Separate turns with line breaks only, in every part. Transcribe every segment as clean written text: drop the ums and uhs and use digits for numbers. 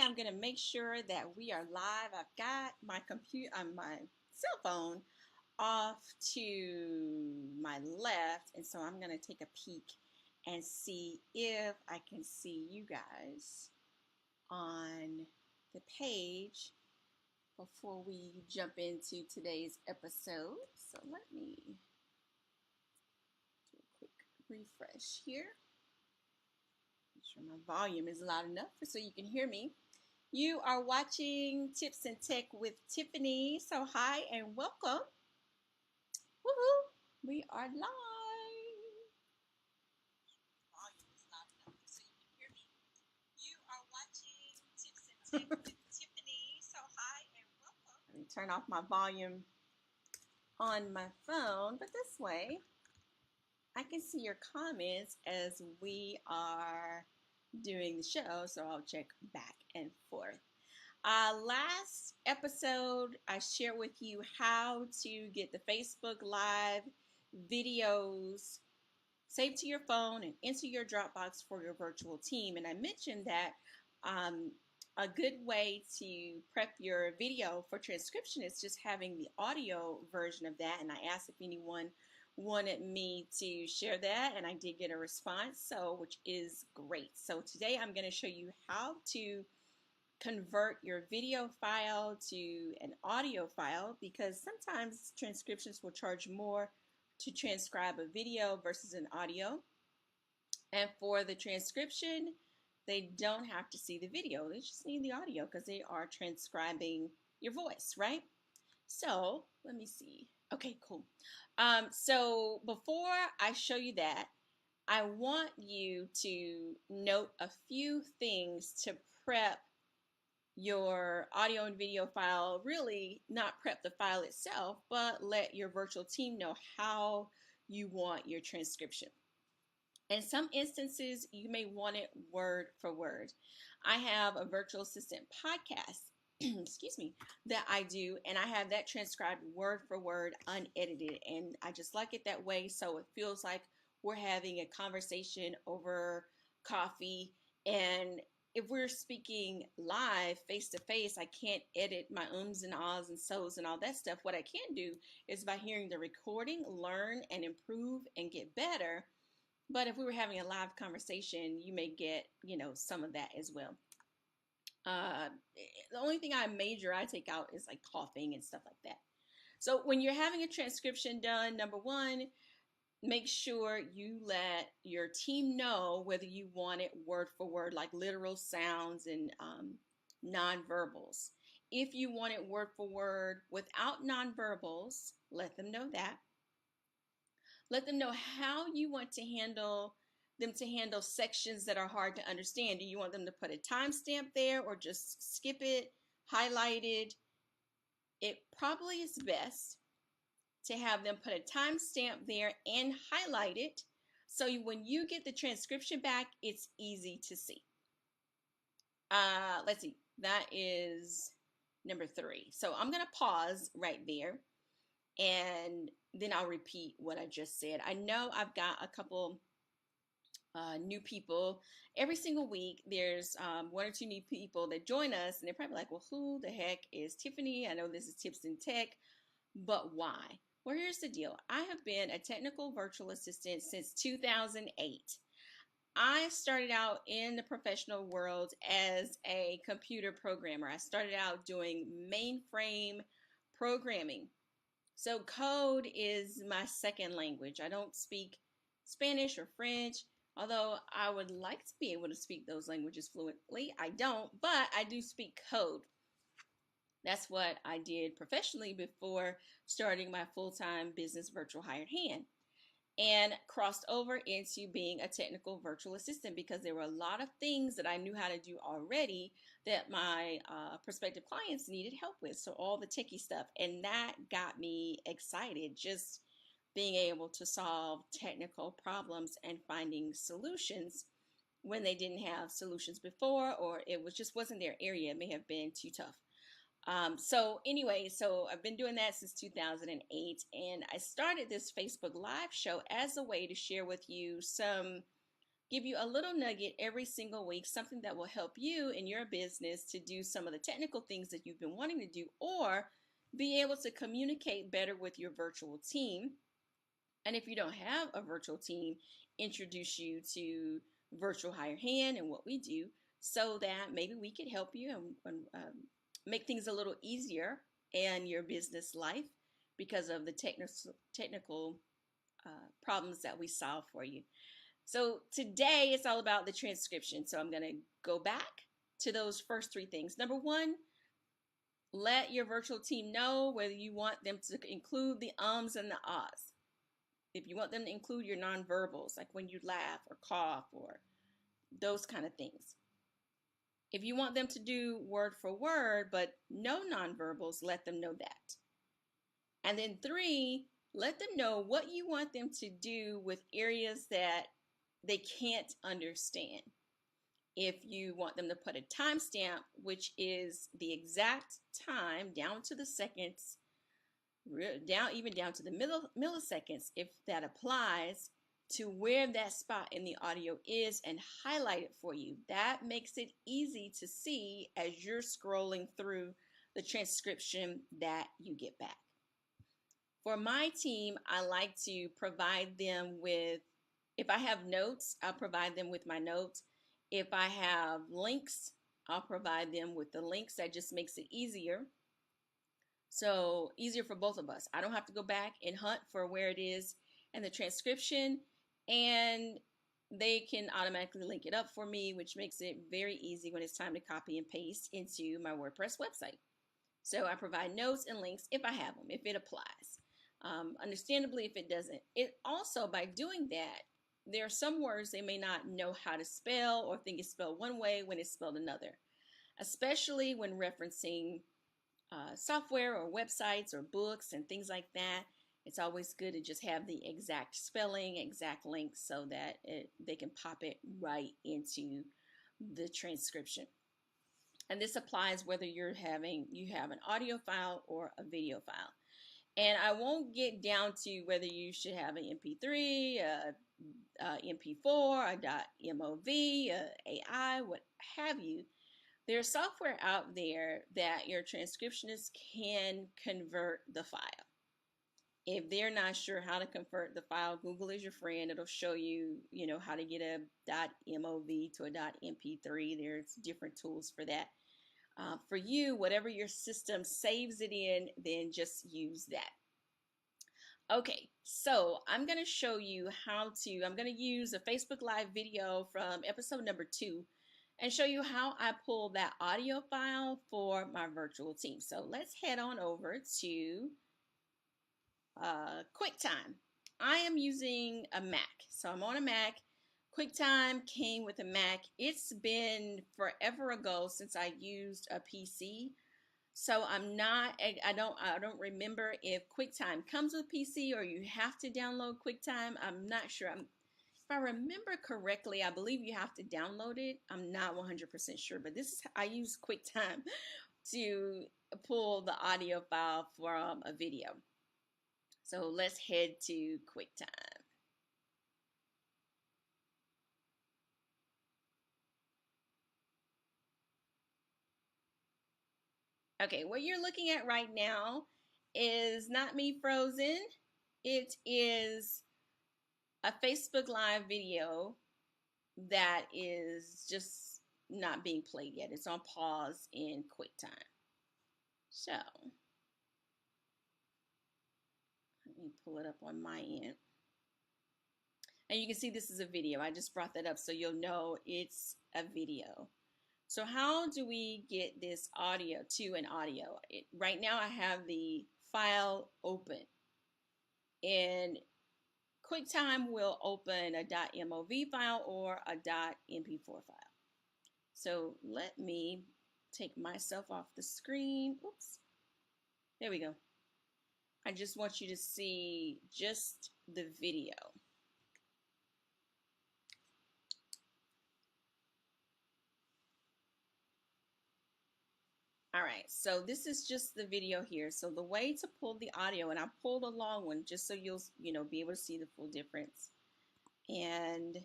I'm going to make sure that we are live. I've got my computer on my cell phone off to my left, and so I'm going to take a peek and see if I can see you guys on the page before we jump into today's episode. So let me do a quick refresh here. Make sure my volume is loud enough so you can hear me. You are watching Tips and Tech with Tiffany. So hi and welcome. Woohoo! We are live. Volume is loud enough so you can hear me. You are watching Tips and Tech with Tiffany. So hi and welcome. Let me turn off my volume on my phone, but this way I can see your comments as we are doing the show, so I'll check back and forth. Last episode, I shared with you how to get the Facebook Live videos saved to your phone and into your Dropbox for your virtual team. And I mentioned that a good way to prep your video for transcription is just having the audio version of that. And I asked if anyone wanted me to share that, and I did get a response, which is great. So today I'm going to show you how to convert your video file to an audio file, because sometimes transcriptions will charge more to transcribe a video versus an audio. And for the transcription, they don't have to see the video. They just need the audio because they are transcribing your voice, right? So let me see. Okay, cool. So before I show you that, I want you to note a few things to prep your audio and video file. Really not prep the file itself, but let your virtual team know how you want your transcription. In some instances, you may want it word for word. I have a virtual assistant podcast excuse me, that I do, and I have that transcribed word for word, unedited, and I just like it that way, so it feels like we're having a conversation over coffee. And if we're speaking live, face to face, I can't edit my ums and ahs and so's and all that stuff. What I can do is, by hearing the recording, learn and improve and get better. But if we were having a live conversation, you may get, some of that as well. The only thing I take out is like coughing and stuff like that. So when you're having a transcription done, number one, make sure you let your team know whether you want it word for word, like literal sounds and nonverbals. If you want it word for word without nonverbals, let them know that. Let them know how you want to handle sections that are hard to understand. Do you want them to put a timestamp there or just skip it, highlight it? It probably is best to have them put a timestamp there and highlight it, so when you get the transcription back, it's easy to see. Let's see, that is number 3. So I'm going to pause right there, and then I'll repeat what I just said. I know I've got a couple new people every single week. There's 1 or 2 new people that join us, and they're probably like, well, who the heck is Tiffany? I know this is Tips and Tech, but why? Well, here's the deal. I have been a technical virtual assistant since 2008. I started out in the professional world as a computer programmer. I started out doing mainframe programming. So code is my second language. I don't speak Spanish or French, although I would like to be able to speak those languages fluently. I don't, but I do speak code. That's what I did professionally before starting my full-time business virtual hired hand, and crossed over into being a technical virtual assistant because there were a lot of things that I knew how to do already that my prospective clients needed help with. So all the techie stuff, and that got me excited, just being able to solve technical problems and finding solutions when they didn't have solutions before, or it wasn't their area. It may have been too tough. So I've been doing that since 2008, and I started this Facebook Live show as a way to share with you some give you a little nugget every single week, something that will help you in your business to do some of the technical things that you've been wanting to do, or be able to communicate better with your virtual team. And if you don't have a virtual team, introduce you to Virtual Hire Hand and what we do, so that maybe we could help you and make things a little easier in your business life because of the technical problems that we solve for you. So today it's all about the transcription. So I'm going to go back to those first three things. Number one, let your virtual team know whether you want them to include the ums and the ahs. If you want them to include your nonverbals, like when you laugh or cough or those kind of things. If you want them to do word for word but no nonverbals, let them know that. And then three, let them know what you want them to do with areas that they can't understand. If you want them to put a timestamp, which is the exact time down to the seconds, even down to the milliseconds, if that applies, to where that spot in the audio is, and highlight it for you. That makes it easy to see as you're scrolling through the transcription that you get back. For my team, I like to provide them with, if I have notes, I'll provide them with my notes. If I have links, I'll provide them with the links. That just makes it easier. So easier for both of us. I don't have to go back and hunt for where it is in the transcription, and they can automatically link it up for me, which makes it very easy when it's time to copy and paste into my WordPress website. So I provide notes and links if I have them, if it applies. Understandably, if it doesn't. It also, by doing that, there are some words they may not know how to spell or think it's spelled one way when it's spelled another, especially when referencing software or websites or books and things like that. It's always good to just have the exact spelling, exact links, so that they can pop it right into the transcription. And this applies whether you have an audio file or a video file. And I won't get down to whether you should have an MP3, MP4, a .mov, AI, what have you. There's software out there that your transcriptionists can convert the file. If they're not sure how to convert the file, Google is your friend. It'll show you, how to get a .mov to a .mp3. There's different tools for that. For you, whatever your system saves it in, then just use that. Okay, so I'm going to show you I'm going to use a Facebook Live video from episode number 2 and show you how I pull that audio file for my virtual team. So let's head on over to Quicktime. I am using a Mac, so I'm on a Mac. Quicktime came with a Mac. It's been forever ago since I used a PC, so I don't remember if Quicktime comes with PC or you have to download Quicktime. I'm not sure. If I remember correctly, I believe you have to download it. I'm not 100% sure, but I use Quicktime to pull the audio file from a video. So let's head to Quicktime. Okay, what you're looking at right now is not me frozen. It is a Facebook Live video that is just not being played yet. It's on pause in Quicktime. So let me pull it up on my end. And you can see this is a video. I just brought that up so you'll know it's a video. So how do we get this audio to an audio? Right now I have the file open, and Quicktime will open a .mov file or a .mp4 file. So let me take myself off the screen. Oops. There we go. I just want you to see just the video. All right, so this is just the video here. So the way to pull the audio, and I pulled a long one just so you'll be able to see the full difference. And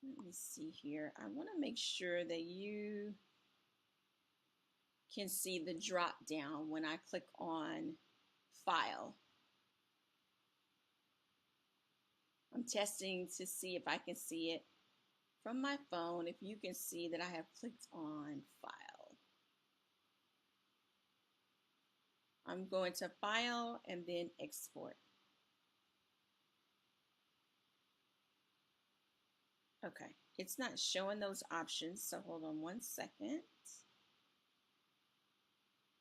Let me see here. I want to make sure that you can see the drop down when I click on File. I'm testing to see if I can see it from my phone, if you can see that I have clicked on File. I'm going to File and then Export. Okay, it's not showing those options, so hold on one second.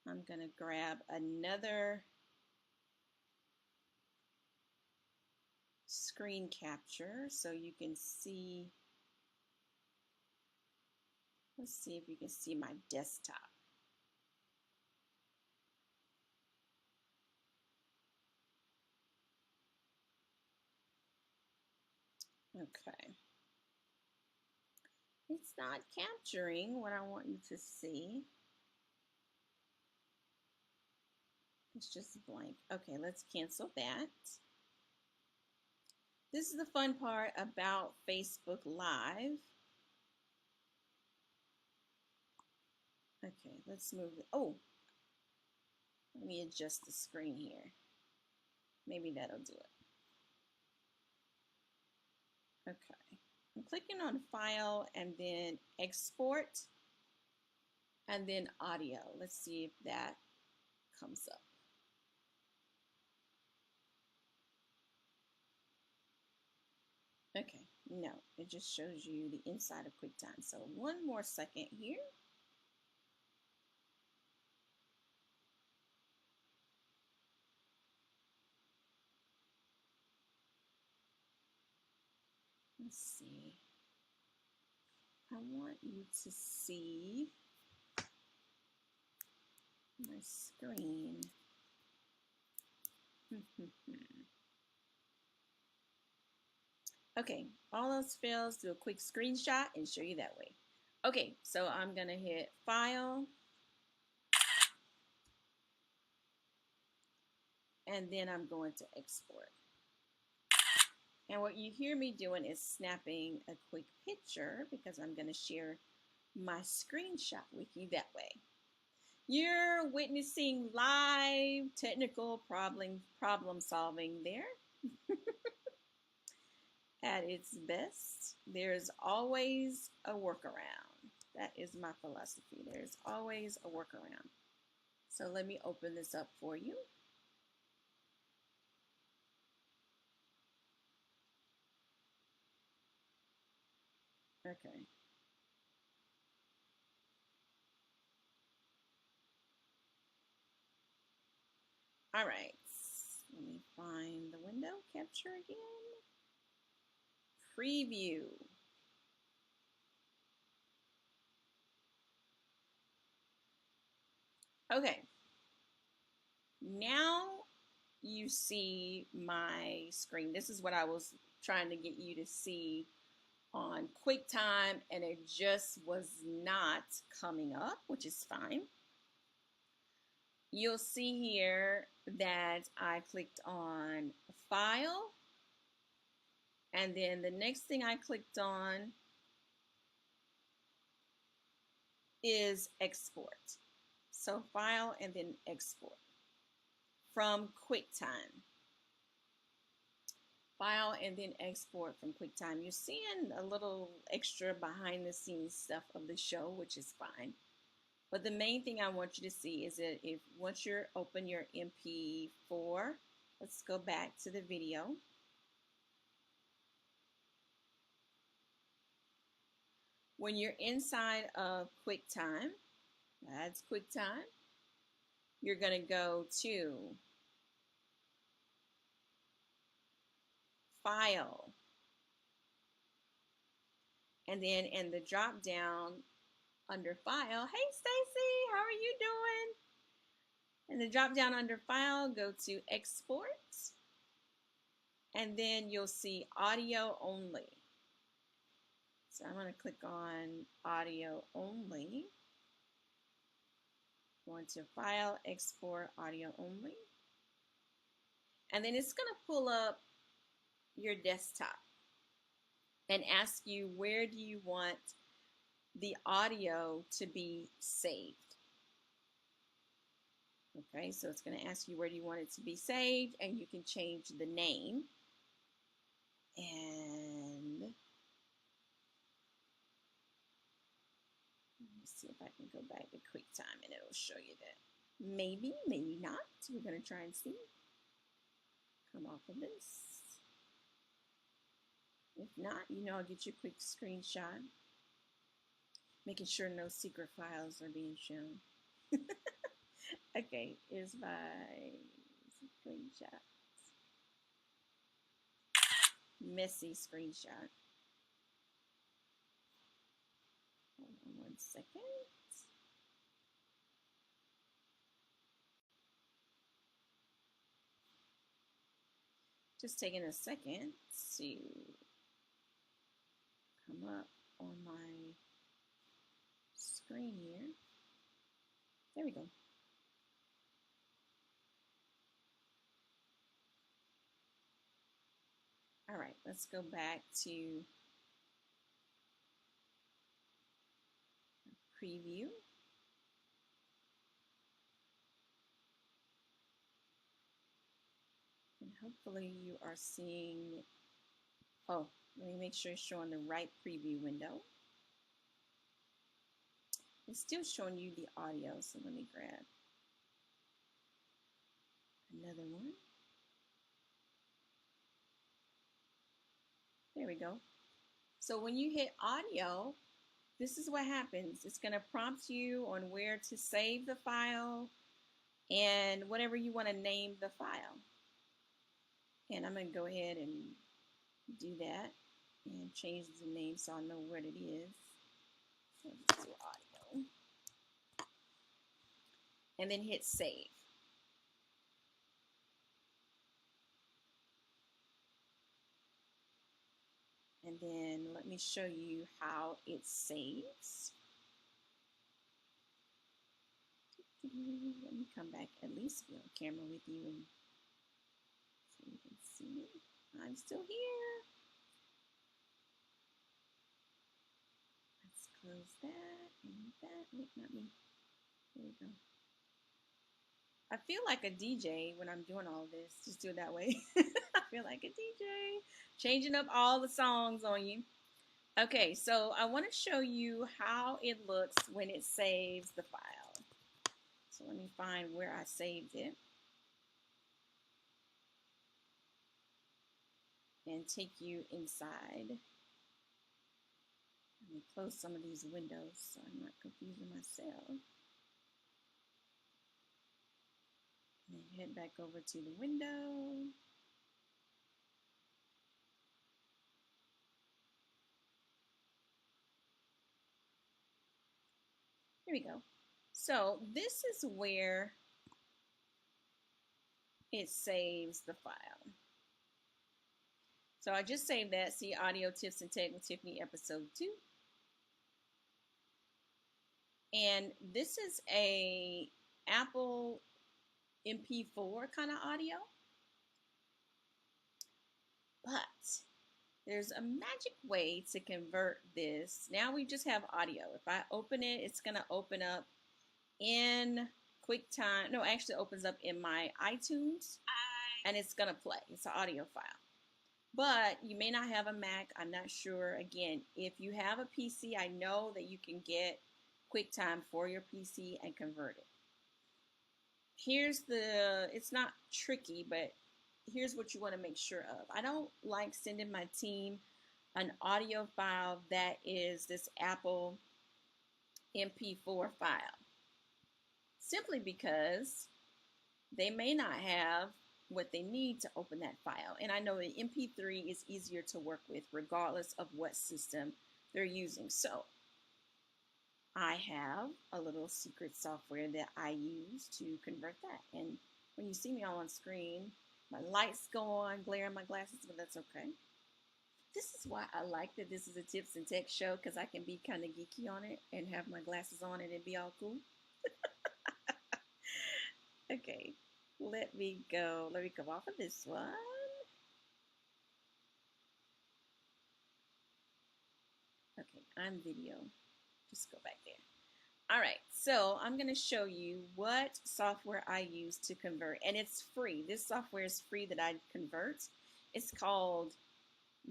I'm going to grab another screen capture so you can see. Let's see if you can see my desktop. Okay. It's not capturing what I want you to see. It's just blank. Okay, let's cancel that. This is the fun part about Facebook Live. Okay, let's move it. Oh, let me adjust the screen here. Maybe that'll do it. Okay, I'm clicking on File and then Export and then Audio. Let's see if that comes up. Okay, no, it just shows you the inside of QuickTime. So one more second here. Let's see. I want you to see my screen. Okay, all else fails, do a quick screenshot and show you that way. Okay, so I'm gonna hit File, and then I'm going to Export. And what you hear me doing is snapping a quick picture because I'm gonna share my screenshot with you that way. You're witnessing live technical problem solving there. At its best, there's always a workaround. That is my philosophy. There's always a workaround. So let me open this up for you. Okay. All right. Let me find the window capture again. Preview. Okay. Now you see my screen. This is what I was trying to get you to see on QuickTime, and it just was not coming up, which is fine. You'll see here that I clicked on File, and then the next thing I clicked on is Export. So File and then Export from QuickTime. File and then Export from QuickTime. You're seeing a little extra behind the scenes stuff of the show, which is fine. But the main thing I want you to see is that if once you're open your MP4, let's go back to the video. When you're inside of QuickTime, that's QuickTime, you're going to go to File. And then in the drop down under File, hey Stacy, how are you doing? In the drop down under File, go to Export. And then you'll see Audio Only. So I'm going to click on Audio Only. Going to File, Export, Audio Only. And then it's going to pull up your desktop. and ask you where do you want the audio to be saved. Okay, so it's going to ask you where do you want it to be saved, and you can change the name. And let me see if I can go back to QuickTime and it'll show you that. Maybe, maybe not. We're going to try and see. Come off of this. If not, you know, I'll get you a quick screenshot. Making sure no secret files are being shown. Okay, here's my screenshot. Messy screenshot. Hold on 1 second. Just taking a second to come up on my screen here. There we go. All right, let's go back to preview. And hopefully you are seeing, oh, let me make sure it's showing the right preview window. It's still showing you the audio, so let me grab another one. There we go. So when you hit audio, this is what happens. It's going to prompt you on where to save the file and whatever you want to name the file. And I'm going to go ahead and do that and change the name so I know what it is. So just do audio. And then hit save. And then let me show you how it saves. Let me come back, at least be on camera with you and so you can see me. I'm still here. Let's close that and that. Wait, not me. There we go. I feel like a DJ when I'm doing all this. Just do it that way. I feel like a DJ. Changing up all the songs on you. Okay, so I want to show you how it looks when it saves the file. So let me find where I saved it. And take you inside. Let me close some of these windows so I'm not confusing myself. And then head back over to the window. Here we go. So this is where it saves the file. So I just saved that. See Audio Tips and Tech with Tiffany episode 2. And this is a Apple MP4 kind of audio. But there's a magic way to convert this. Now we just have audio. If I open it, it's going to open up in QuickTime. No, actually it opens up in my iTunes. And it's going to play. It's an audio file. But you may not have a Mac. I'm not sure. Again, if you have a PC, I know that you can get QuickTime for your PC and convert it. Here's the, it's not tricky, but here's what you want to make sure of. I don't like sending my team an audio file that is this Apple MP4 file. Simply because they may not have what they need to open that file. And I know the MP3 is easier to work with regardless of what system they're using. So I have a little secret software that I use to convert that. And when you see me all on screen, my lights go on, glare in my glasses, but that's okay. This is why I like that this is a tips and tech show, because I can be kind of geeky on it and have my glasses on and be all cool. Okay, let me go. Let me come off of this one. I'm video. Just go back there. All right, so I'm going to show you what software I use to convert, and it's free. This software is free that I convert. It's called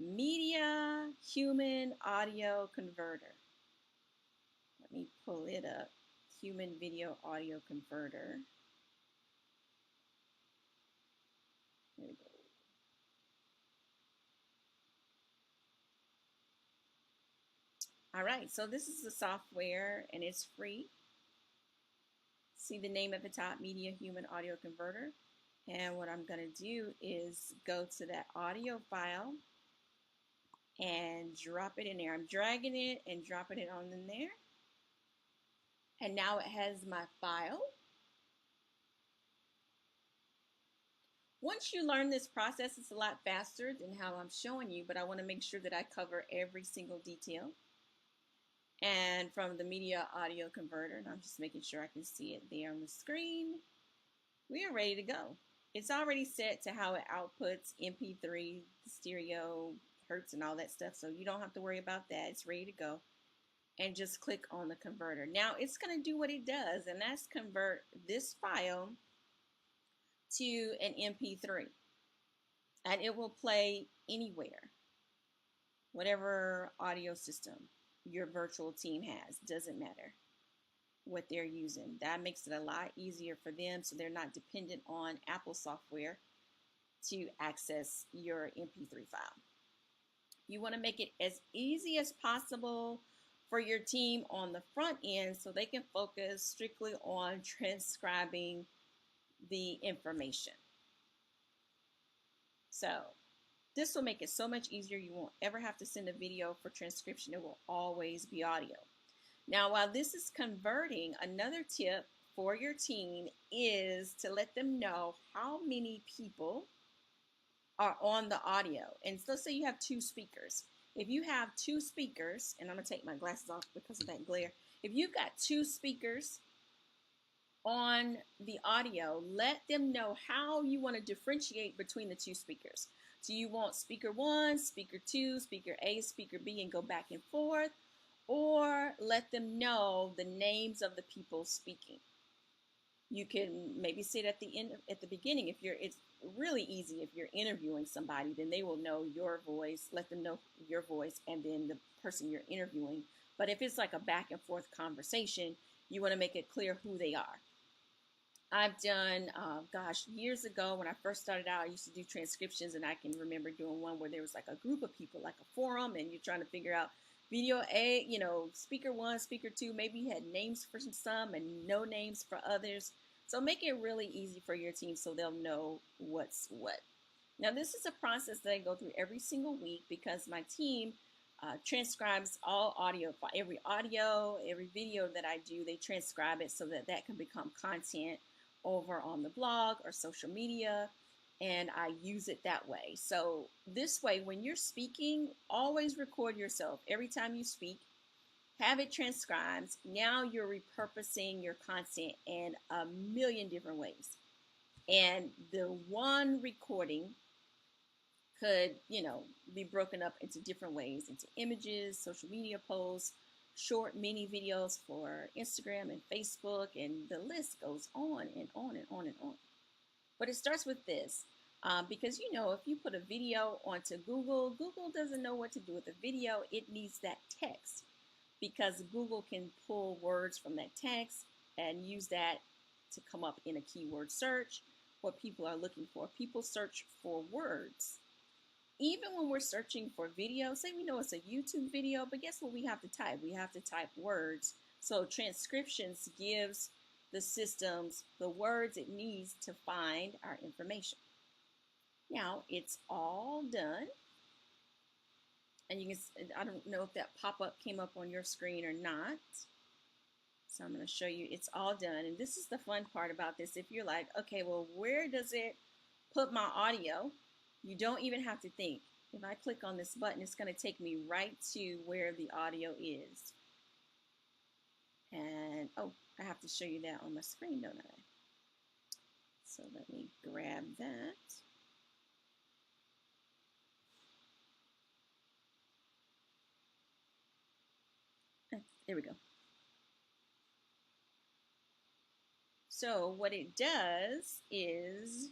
MediaHuman Audio Converter. Let me pull it up. Human Video Audio Converter. There we go. All right, so this is the software and it's free. See the name at the top, MediaHuman Audio Converter. And what I'm going to do is go to that audio file and drop it in there. I'm dragging it and dropping it on in there. And now it has my file. Once you learn this process, it's a lot faster than how I'm showing you, but I want to make sure that I cover every single detail. And from the Media Audio Converter, and I'm just making sure I can see it there on the screen, we are ready to go. It's already set to how it outputs MP3, stereo, hertz, and all that stuff, so you don't have to worry about that. It's ready to go. And just click on the converter. Now it's going to do what it does, and that's convert this file to an MP3. And it will play anywhere, whatever audio system your virtual team has, doesn't matter what they're using. That makes it a lot easier for them, so they're not dependent on Apple software to access your MP3 file. You want to make it as easy as possible for your team on the front end so they can focus strictly on transcribing the information. So this will make it so much easier. You won't ever have to send a video for transcription. It will always be audio. Now, while this is converting, another tip for your team is to let them know how many people are on the audio. And so let's say you have 2 speakers. If you have 2 speakers, and I'm going to take my glasses off because of that glare. If you've got 2 speakers on the audio, let them know how you want to differentiate between the 2 speakers. So you want speaker 1, speaker 2, speaker A, speaker B, and go back and forth, or let them know the names of the people speaking. You can maybe say it at the end, at the beginning. It's really easy if you're interviewing somebody, then they will know your voice, let them know your voice, and then the person you're interviewing. But if it's like a back and forth conversation, you want to make it clear who they are. I've done, years ago when I first started out, I used to do transcriptions, and I can remember doing one where there was like a group of people, like a forum, and you're trying to figure out video A, speaker 1, speaker 2, maybe you had names for some and no names for others. So make it really easy for your team so they'll know what's what. Now, this is a process that I go through every single week because my team transcribes all audio, every video that I do, they transcribe it so that that can become content over on the blog or social media, and I use it that way. So this way, when you're speaking, always record yourself. Every time you speak, have it transcribed. Now you're repurposing your content in a million different ways. And the one recording could, be broken up into different ways, into images, social media posts, short mini videos for Instagram and Facebook, and the list goes on and on and on and on. But it starts with this, because if you put a video onto Google, Google doesn't know what to do with the video. It needs that text because Google can pull words from that text and use that to come up in a keyword search, what people are looking for. People search for words. Even when we're searching for video, say we know it's a YouTube video, but guess what we have to type? We have to type words. So transcriptions gives the systems the words it needs to find our information. Now it's all done. And you can, I don't know if that pop-up came up on your screen or not. So I'm going to show you it's all done. And this is the fun part about this. If you're like, okay, well, where does it put my audio? You don't even have to think. If I click on this button, it's going to take me right to where the audio is. And, oh, I have to show you that on my screen, don't I? So let me grab that. There we go. So what it does is,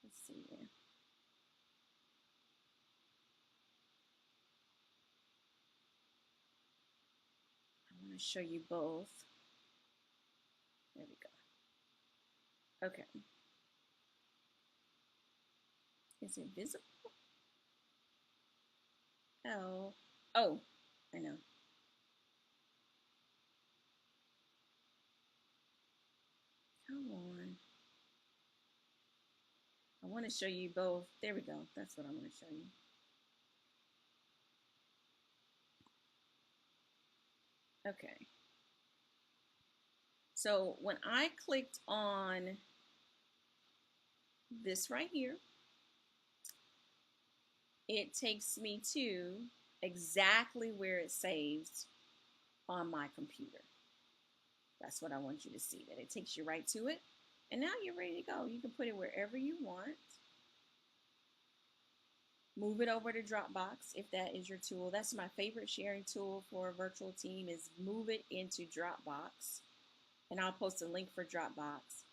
let's see here. I want to show you both. There we go. Okay. Is it visible? Oh. Oh, I know. Come on. I want to show you both. There we go. That's what I want to show you. Okay. So when I clicked on this right here, it takes me to exactly where it saves on my computer. That's what I want you to see, that it takes you right to it. And now you're ready to go. You can put it wherever you want. Move it over to Dropbox if that is your tool. That's my favorite sharing tool for a virtual team, is move it into Dropbox. And I'll post a link for Dropbox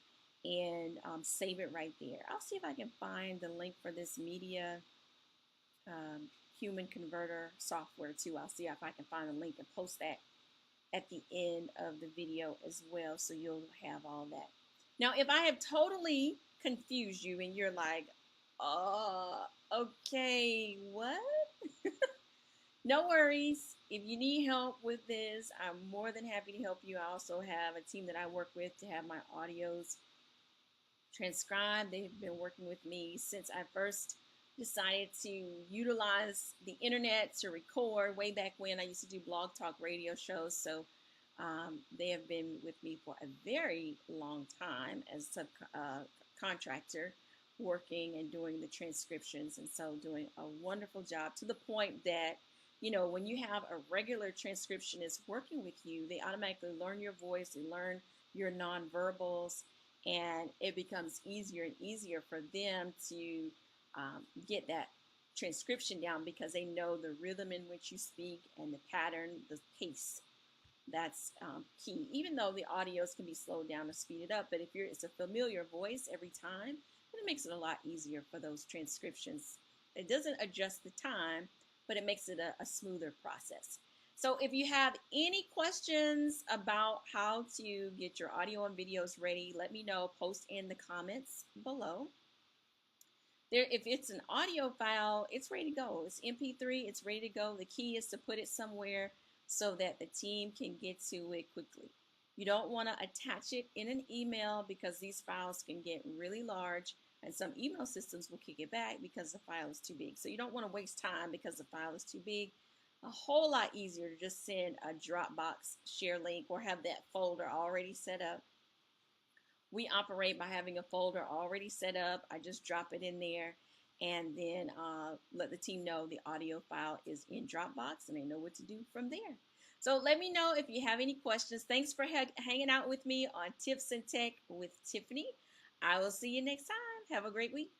and save it right there. I'll see if I can find the link for this MediaHuman converter software too. I'll see if I can find a link and post that at the end of the video as well, so you'll have all that. Now, if I have totally confused you and you're like, okay, what? No worries. If you need help with this, I'm more than happy to help you. I also have a team that I work with to have my audios transcribed. They've been working with me since I first decided to utilize the internet to record. Way back when I used to do blog talk radio shows, so they have been with me for a very long time as a contractor, working and doing the transcriptions, and so doing a wonderful job, to the point that, you know, when you have a regular transcriptionist working with you, they automatically learn your voice, they learn your nonverbals, and it becomes easier and easier for them to get that transcription down, because they know the rhythm in which you speak and the pattern, the pace. That's key. Even though the audios can be slowed down or speeded up, but if it's a familiar voice every time, then it makes it a lot easier for those transcriptions. It doesn't adjust the time, but it makes it a smoother process. So if you have any questions about how to get your audio and videos ready, let me know. Post in the comments below. If it's an audio file, it's ready to go. It's MP3, it's ready to go. The key is to put it somewhere so that the team can get to it quickly. You don't want to attach it in an email, because these files can get really large, and some email systems will kick it back because the file is too big. So you don't want to waste time because the file is too big. A whole lot easier to just send a Dropbox share link or have that folder already set up. We operate by having a folder already set up. I just drop it in there and then let the team know the audio file is in Dropbox, and they know what to do from there. So let me know if you have any questions. Thanks for hanging out with me on Tips and Tech with Tiffany. I will see you next time. Have a great week.